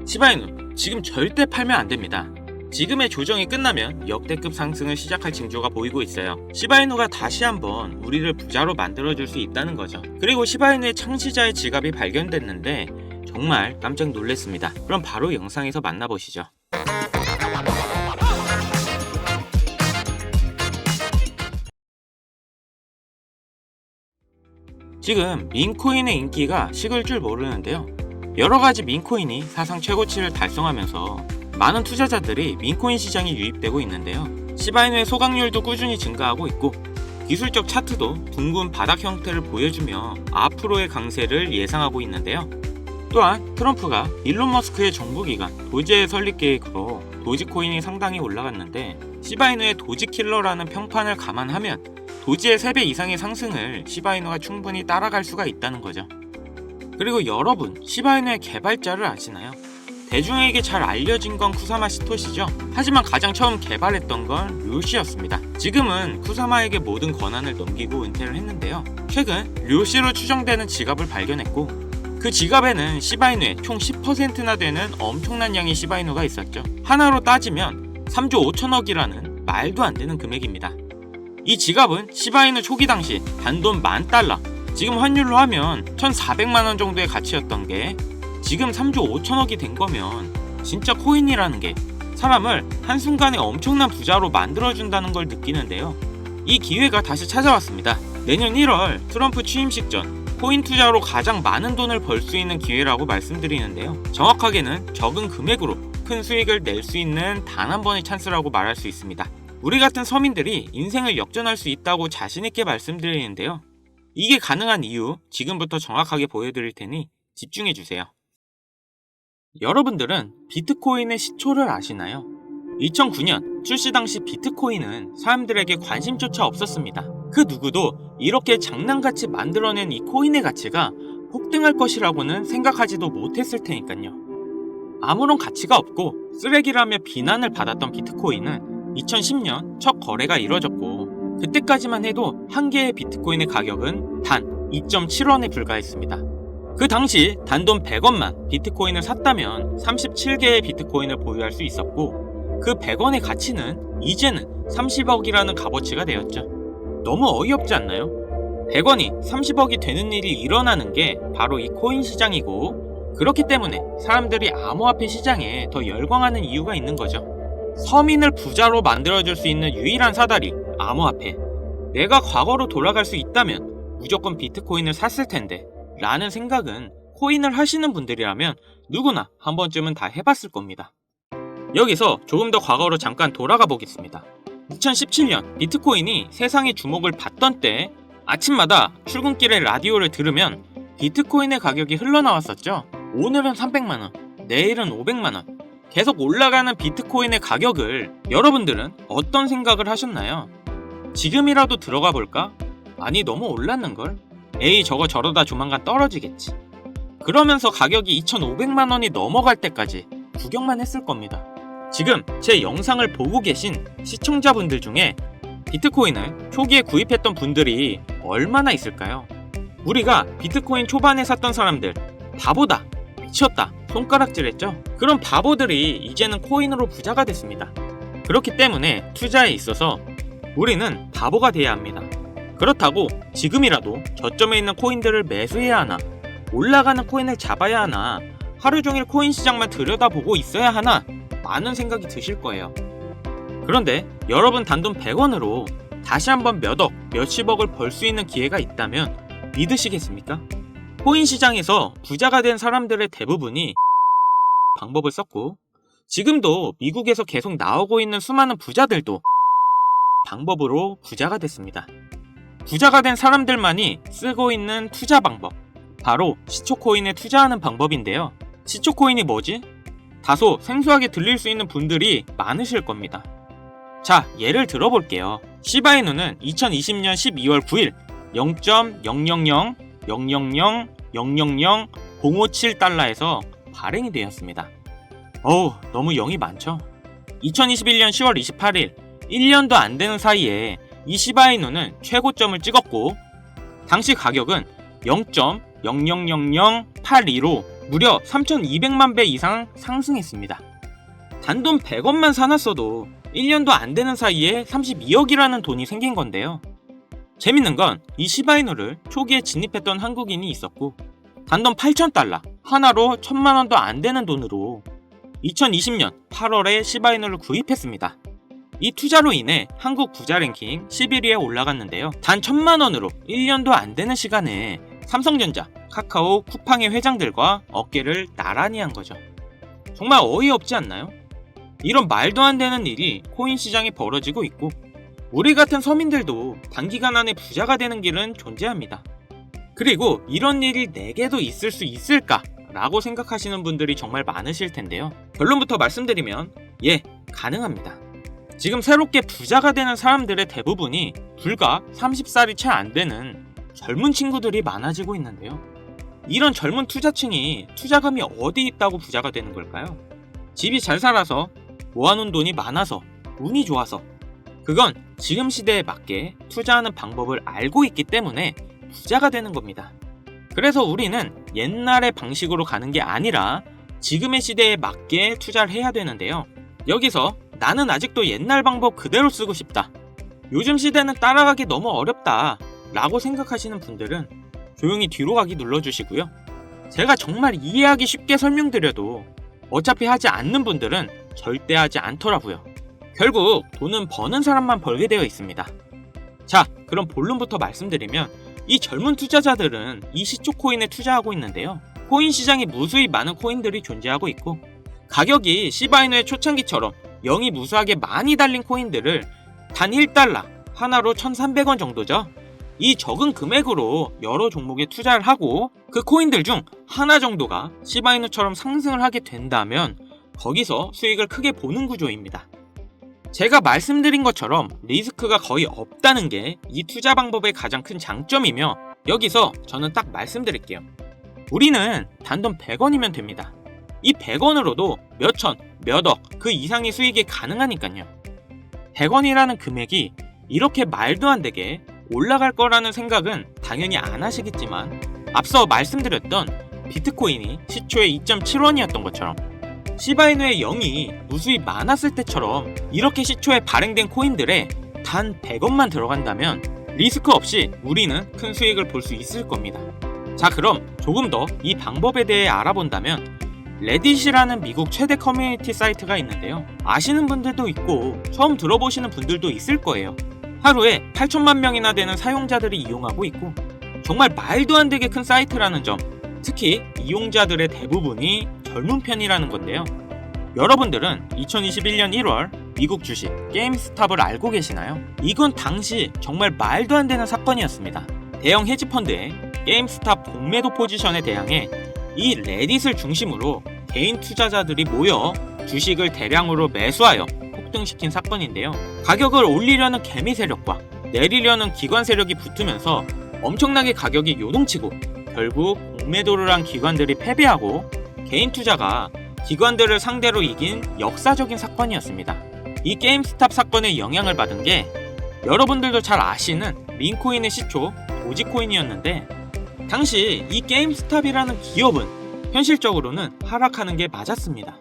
시바이누 지금 절대 팔면 안 됩니다. 지금의 조정이 끝나면 역대급 상승을 시작할 징조가 보이고 있어요. 시바이누가 다시 한번 우리를 부자로 만들어줄 수 있다는 거죠. 그리고 시바이누의 창시자의 지갑이 발견됐는데 정말 깜짝 놀랐습니다. 그럼 바로 영상에서 만나보시죠. 지금 민코인의 인기가 식을 줄 모르는데요. 여러가지 민코인이 사상 최고치를 달성하면서 많은 투자자들이 민코인 시장에 유입되고 있는데요. 시바이누의 소각률도 꾸준히 증가하고 있고 기술적 차트도 둥근 바닥 형태를 보여주며 앞으로의 강세를 예상하고 있는데요. 또한 트럼프가 일론 머스크의 정부기관 도지의 설립 계획으로 도지코인이 상당히 올라갔는데 시바이누의 도지킬러라는 평판을 감안하면 도지의 3배 이상의 상승을 시바이누가 충분히 따라갈 수가 있다는 거죠. 그리고 여러분, 시바이누의 개발자를 아시나요? 대중에게 잘 알려진 건 쿠사마 시토시죠. 하지만 가장 처음 개발했던 건 류시였습니다. 지금은 쿠사마에게 모든 권한을 넘기고 은퇴를 했는데요. 최근 류시로 추정되는 지갑을 발견했고 그 지갑에는 시바이누의 총 10%나 되는 엄청난 양의 시바이누가 있었죠. 하나로 따지면 3조 5천억이라는 말도 안 되는 금액입니다. 이 지갑은 시바이누 초기 당시 단돈 $10,000, 지금 환율로 하면 1,400만원 정도의 가치였던 게 지금 3조 5천억이 된 거면 진짜 코인이라는 게 사람을 한순간에 엄청난 부자로 만들어준다는 걸 느끼는데요. 이 기회가 다시 찾아왔습니다. 내년 1월 트럼프 취임식 전 코인 투자로 가장 많은 돈을 벌 수 있는 기회라고 말씀드리는데요. 정확하게는 적은 금액으로 큰 수익을 낼 수 있는 단 한 번의 찬스라고 말할 수 있습니다. 우리 같은 서민들이 인생을 역전할 수 있다고 자신있게 말씀드리는데요. 이게 가능한 이유 지금부터 정확하게 보여드릴 테니 집중해주세요. 여러분들은 비트코인의 시초를 아시나요? 2009년 출시 당시 비트코인은 사람들에게 관심조차 없었습니다. 그 누구도 이렇게 장난같이 만들어낸 이 코인의 가치가 폭등할 것이라고는 생각하지도 못했을 테니까요. 아무런 가치가 없고 쓰레기라며 비난을 받았던 비트코인은 2010년 첫 거래가 이뤄졌고 그때까지만 해도 한 개의 비트코인의 가격은 단 2.7원에 불과했습니다. 그 당시 단돈 100원만 비트코인을 샀다면 37개의 비트코인을 보유할 수 있었고 그 100원의 가치는 이제는 30억이라는 값어치가 되었죠. 너무 어이없지 않나요? 100원이 30억이 되는 일이 일어나는 게 바로 이 코인 시장이고 그렇기 때문에 사람들이 암호화폐 시장에 더 열광하는 이유가 있는 거죠. 서민을 부자로 만들어줄 수 있는 유일한 사다리, 암호화폐. 내가 과거로 돌아갈 수 있다면 무조건 비트코인을 샀을 텐데 라는 생각은 코인을 하시는 분들이라면 누구나 한 번쯤은 다 해봤을 겁니다. 여기서 조금 더 과거로 잠깐 돌아가 보겠습니다. 2017년 비트코인이 세상의 주목을 받던 때 아침마다 출근길에 라디오를 들으면 비트코인의 가격이 흘러나왔었죠. 오늘은 300만원, 내일은 500만원. 계속 올라가는 비트코인의 가격을 여러분들은 어떤 생각을 하셨나요? 지금이라도 들어가 볼까? 아니 너무 올랐는걸? 에이 저거 저러다 조만간 떨어지겠지. 그러면서 가격이 2,500만원이 넘어갈 때까지 구경만 했을 겁니다. 지금 제 영상을 보고 계신 시청자분들 중에 비트코인을 초기에 구입했던 분들이 얼마나 있을까요? 우리가 비트코인 초반에 샀던 사람들 바보다, 미쳤다, 손가락질했죠? 그런 바보들이 이제는 코인으로 부자가 됐습니다. 그렇기 때문에 투자에 있어서 우리는 바보가 돼야 합니다. 그렇다고 지금이라도 저점에 있는 코인들을 매수해야 하나, 올라가는 코인을 잡아야 하나, 하루 종일 코인 시장만 들여다보고 있어야 하나 많은 생각이 드실 거예요. 그런데 여러분 단돈 100원으로 다시 한번 몇억, 몇십억을 벌 수 있는 기회가 있다면 믿으시겠습니까? 코인 시장에서 부자가 된 사람들의 대부분이 방법을 썼고 지금도 미국에서 계속 나오고 있는 수많은 부자들도 방법으로 부자가 됐습니다. 부자가 된 사람들만이 쓰고 있는 투자 방법, 바로 시초코인에 투자하는 방법인데요. 시초코인이 뭐지? 다소 생소하게 들릴 수 있는 분들이 많으실 겁니다. 자, 예를 들어볼게요. 시바이누는 2020년 12월 9일 0.00000000057달러에서 발행이 되었습니다. 어우, 너무 0이 많죠? 2021년 10월 28일 1년도 안 되는 사이에 이 시바이누는 최고점을 찍었고 당시 가격은 0.000082로 무려 3,200만 배 이상 상승했습니다. 단돈 100원만 사놨어도 1년도 안 되는 사이에 32억이라는 돈이 생긴 건데요. 재밌는 건 이 시바이누를 초기에 진입했던 한국인이 있었고 단돈 8,000달러, 하나로 1,000만 원도 안 되는 돈으로 2020년 8월에 시바이누를 구입했습니다. 이 투자로 인해 한국 부자 랭킹 11위에 올라갔는데요. 단 1,000만 원으로 1년도 안 되는 시간에 삼성전자, 카카오, 쿠팡의 회장들과 어깨를 나란히 한 거죠. 정말 어이없지 않나요? 이런 말도 안 되는 일이 코인 시장에 벌어지고 있고 우리 같은 서민들도 단기간 안에 부자가 되는 길은 존재합니다. 그리고 이런 일이 내게도 있을 수 있을까? 라고 생각하시는 분들이 정말 많으실 텐데요. 결론부터 말씀드리면 가능합니다. 지금 새롭게 부자가 되는 사람들의 대부분이 불과 30살이 채 안 되는 젊은 친구들이 많아지고 있는데요. 이런 젊은 투자층이 투자금이 어디 있다고 부자가 되는 걸까요? 집이 잘 살아서 모아놓은 돈이 많아서 운이 좋아서 그건 지금 시대에 맞게 투자하는 방법을 알고 있기 때문에 부자가 되는 겁니다. 그래서 우리는 옛날의 방식으로 가는 게 아니라 지금의 시대에 맞게 투자를 해야 되는데요. 여기서 나는 아직도 옛날 방법 그대로 쓰고 싶다. 요즘 시대는 따라가기 너무 어렵다. 라고 생각하시는 분들은 조용히 뒤로 가기 눌러주시고요. 제가 정말 이해하기 쉽게 설명드려도 어차피 하지 않는 분들은 절대 하지 않더라고요. 결국 돈은 버는 사람만 벌게 되어 있습니다. 자, 그럼 본론부터 말씀드리면 이 젊은 투자자들은 이 시초 코인에 투자하고 있는데요. 코인 시장에 무수히 많은 코인들이 존재하고 있고 가격이 시바이누의 초창기처럼 영이 무수하게 많이 달린 코인들을 단 1달러, 하나로 1,300원 정도죠. 이 적은 금액으로 여러 종목에 투자를 하고 그 코인들 중 하나 정도가 시바이누처럼 상승을 하게 된다면 거기서 수익을 크게 보는 구조입니다. 제가 말씀드린 것처럼 리스크가 거의 없다는 게 이 투자 방법의 가장 큰 장점이며 여기서 저는 딱 말씀드릴게요. 우리는 단돈 100원이면 됩니다. 이 100원으로도 몇천, 몇억 그 이상의 수익이 가능하니까요. 100원이라는 금액이 이렇게 말도 안 되게 올라갈 거라는 생각은 당연히 안 하시겠지만 앞서 말씀드렸던 비트코인이 시초에 2.7원이었던 것처럼 시바이누의 0이 무수히 많았을 때처럼 이렇게 시초에 발행된 코인들에 단 100원만 들어간다면 리스크 없이 우리는 큰 수익을 볼 수 있을 겁니다. 자, 그럼 조금 더 이 방법에 대해 알아본다면 레딧이라는 미국 최대 커뮤니티 사이트가 있는데요. 아시는 분들도 있고 처음 들어보시는 분들도 있을 거예요. 하루에 8천만 명이나 되는 사용자들이 이용하고 있고 정말 말도 안 되게 큰 사이트라는 점, 특히 이용자들의 대부분이 젊은 편이라는 건데요. 여러분들은 2021년 1월 미국 주식 게임스탑을 알고 계시나요? 이건 당시 정말 말도 안 되는 사건이었습니다. 대형 헤지펀드의 게임스탑 공매도 포지션에 대항해 이 레딧을 중심으로 개인 투자자들이 모여 주식을 대량으로 매수하여 폭등시킨 사건인데요. 가격을 올리려는 개미 세력과 내리려는 기관 세력이 붙으면서 엄청나게 가격이 요동치고 결국 공매도를 한 기관들이 패배하고 개인 투자가 기관들을 상대로 이긴 역사적인 사건이었습니다. 이 게임스탑 사건의 영향을 받은 게 여러분들도 잘 아시는 링코인의 시초 도지코인이었는데 당시 이 게임스탑이라는 기업은 현실적으로는 하락하는 게 맞았습니다.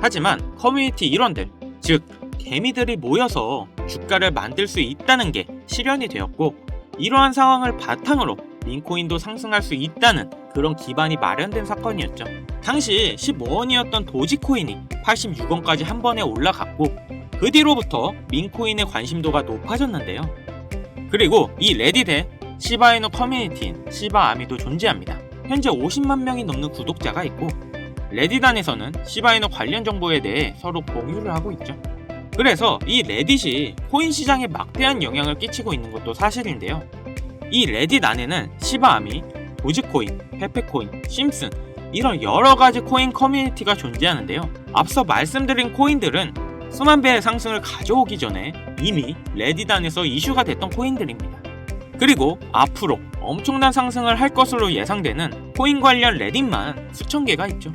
하지만 커뮤니티 일원들, 즉 개미들이 모여서 주가를 만들 수 있다는 게 실현이 되었고 이러한 상황을 바탕으로 링코인도 상승할 수 있다는 그런 기반이 마련된 사건이었죠. 당시 15원이었던 도지코인이 86원까지 한 번에 올라갔고 그 뒤로부터 민코인의 관심도가 높아졌는데요. 그리고 이 레딧에 시바이누 커뮤니티인 시바아미도 존재합니다. 현재 50만 명이 넘는 구독자가 있고 레딧 안에서는 시바이누 관련 정보에 대해 서로 공유를 하고 있죠. 그래서 이 레딧이 코인 시장에 막대한 영향을 끼치고 있는 것도 사실인데요. 이 레딧 안에는 시바아미, 도지코인, 페페코인, 심슨 이런 여러가지 코인 커뮤니티가 존재하는데요. 앞서 말씀드린 코인들은 수만 배의 상승을 가져오기 전에 이미 레딧 안에서 이슈가 됐던 코인들입니다. 그리고 앞으로 엄청난 상승을 할 것으로 예상되는 코인 관련 레딧만 수천 개가 있죠.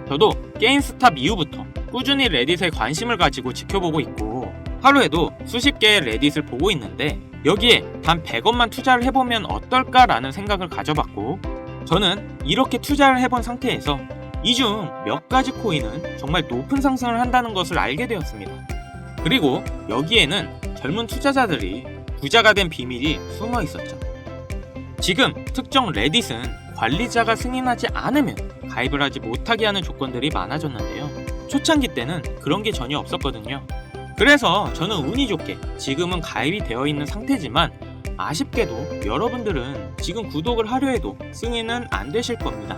저도 게임스탑 이후부터 꾸준히 레딧에 관심을 가지고 지켜보고 있고 하루에도 수십 개의 레딧을 보고 있는데 여기에 단 100원만 투자를 해보면 어떨까라는 생각을 가져봤고 저는 이렇게 투자를 해본 상태에서 이 중 몇 가지 코인은 정말 높은 상승을 한다는 것을 알게 되었습니다. 그리고 여기에는 젊은 투자자들이 부자가 된 비밀이 숨어 있었죠. 지금 특정 레딧은 관리자가 승인하지 않으면 가입을 하지 못하게 하는 조건들이 많아졌는데요. 초창기 때는 그런 게 전혀 없었거든요. 그래서 저는 운이 좋게 지금은 가입이 되어 있는 상태지만 아쉽게도 여러분들은 지금 구독을 하려 해도 승인은 안 되실 겁니다.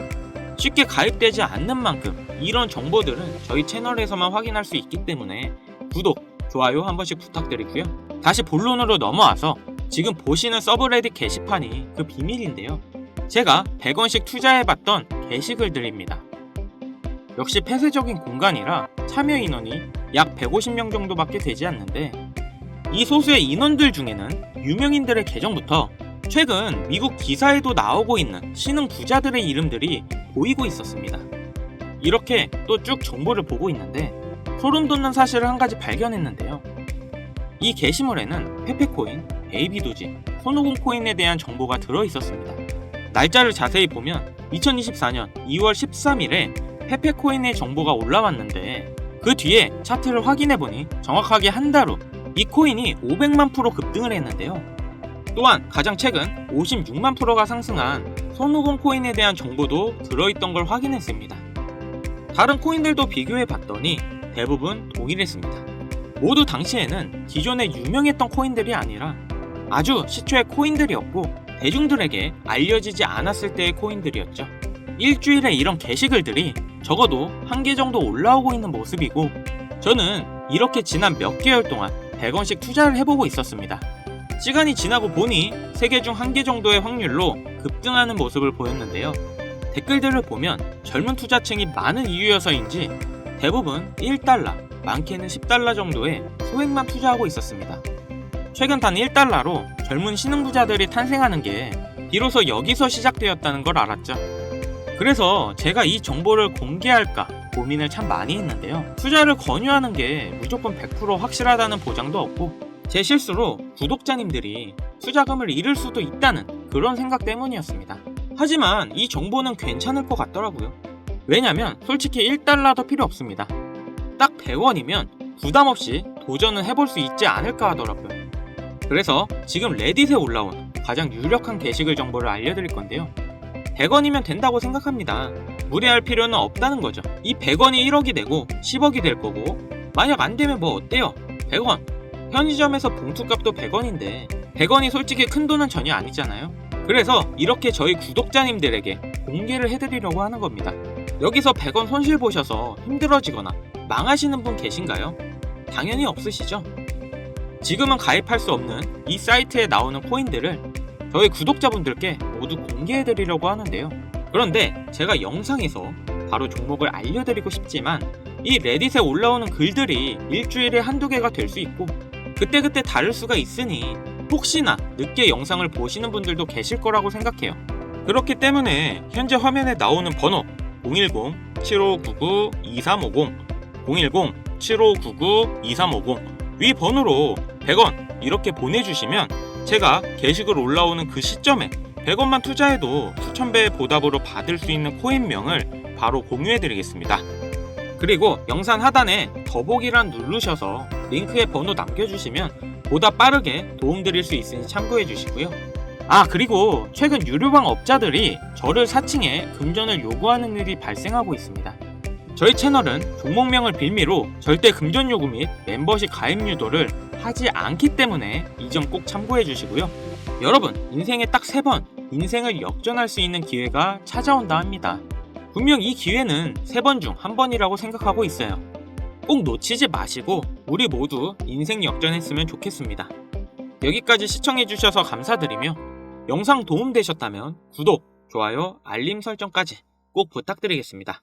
쉽게 가입되지 않는 만큼 이런 정보들은 저희 채널에서만 확인할 수 있기 때문에 구독, 좋아요 한 번씩 부탁드리고요. 다시 본론으로 넘어와서 지금 보시는 서브레딧 게시판이 그 비밀인데요. 제가 100원씩 투자해봤던 게시글들입니다. 역시 폐쇄적인 공간이라 참여 인원이 약 150명 정도밖에 되지 않는데 이 소수의 인원들 중에는 유명인들의 계정부터 최근 미국 기사에도 나오고 있는 신흥 부자들의 이름들이 보이고 있었습니다. 이렇게 또 쭉 정보를 보고 있는데 소름 돋는 사실을 한 가지 발견했는데요. 이 게시물에는 페페코인, 베이비도지, 손오공 코인에 대한 정보가 들어있었습니다. 날짜를 자세히 보면 2024년 2월 13일에 페페코인의 정보가 올라왔는데 그 뒤에 차트를 확인해보니 정확하게 한 달 후 이 코인이 500만 프로 급등을 했는데요. 또한 가장 최근 56만 프로가 상승한 손오공 코인에 대한 정보도 들어있던 걸 확인했습니다. 다른 코인들도 비교해봤더니 대부분 동일했습니다. 모두 당시에는 기존에 유명했던 코인들이 아니라 아주 시초의 코인들이었고 대중들에게 알려지지 않았을 때의 코인들이었죠. 일주일에 이런 게시글들이 적어도 한 개 정도 올라오고 있는 모습이고 저는 이렇게 지난 몇 개월 동안 100원씩 투자를 해보고 있었습니다. 시간이 지나고 보니 3개 중 1개 정도의 확률로 급등하는 모습을 보였는데요. 댓글들을 보면 젊은 투자층이 많은 이유여서인지 대부분 1달러, 많게는 10달러 정도의 소액만 투자하고 있었습니다. 최근 단 1달러로 젊은 신흥부자들이 탄생하는 게 비로소 여기서 시작되었다는 걸 알았죠. 그래서 제가 이 정보를 공개할까 고민을 참 많이 했는데요. 투자를 권유하는 게 무조건 100% 확실하다는 보장도 없고 제 실수로 구독자님들이 투자금을 잃을 수도 있다는 그런 생각 때문이었습니다. 하지만 이 정보는 괜찮을 것 같더라고요. 왜냐면 솔직히 1달러도 필요 없습니다. 딱 100원이면 부담없이 도전은 해볼 수 있지 않을까 하더라고요. 그래서 지금 레딧에 올라온 가장 유력한 게시글 정보를 알려드릴 건데요. 100원이면 된다고 생각합니다. 무리할 필요는 없다는 거죠. 이 100원이 1억이 되고 10억이 될 거고 만약 안 되면 뭐 어때요? 100원. 편의점에서 봉투값도 100원인데 100원이 솔직히 큰 돈은 전혀 아니잖아요. 그래서 이렇게 저희 구독자님들에게 공개를 해드리려고 하는 겁니다. 여기서 100원 손실 보셔서 힘들어지거나 망하시는 분 계신가요? 당연히 없으시죠? 지금은 가입할 수 없는 이 사이트에 나오는 코인들을 저희 구독자분들께 모두 공개해드리려고 하는데요. 그런데 제가 영상에서 바로 종목을 알려드리고 싶지만 이 레딧에 올라오는 글들이 일주일에 한두 개가 될 수 있고 그때그때 다를 수가 있으니 혹시나 늦게 영상을 보시는 분들도 계실 거라고 생각해요. 그렇기 때문에 현재 화면에 나오는 번호 010-7599-2350 010-7599-2350 위 번호로 100원 이렇게 보내주시면 제가 게시글 올라오는 그 시점에 100원만 투자해도 수천 배의 보답으로 받을 수 있는 코인명을 바로 공유해드리겠습니다. 그리고 영상 하단에 더보기란 누르셔서 링크에 번호 남겨주시면 보다 빠르게 도움드릴 수 있으니 참고해주시고요. 그리고 최근 유료방 업자들이 저를 사칭해 금전을 요구하는 일이 발생하고 있습니다. 저희 채널은 종목명을 빌미로 절대 금전 요구 및 멤버십 가입 유도를 하지 않기 때문에 이 점 꼭 참고해 주시고요. 여러분, 인생에 딱 3번 인생을 역전할 수 있는 기회가 찾아온다 합니다. 분명 이 기회는 3번 중 1번이라고 생각하고 있어요. 꼭 놓치지 마시고 우리 모두 인생 역전했으면 좋겠습니다. 여기까지 시청해 주셔서 감사드리며 영상 도움되셨다면 구독, 좋아요, 알림 설정까지 꼭 부탁드리겠습니다.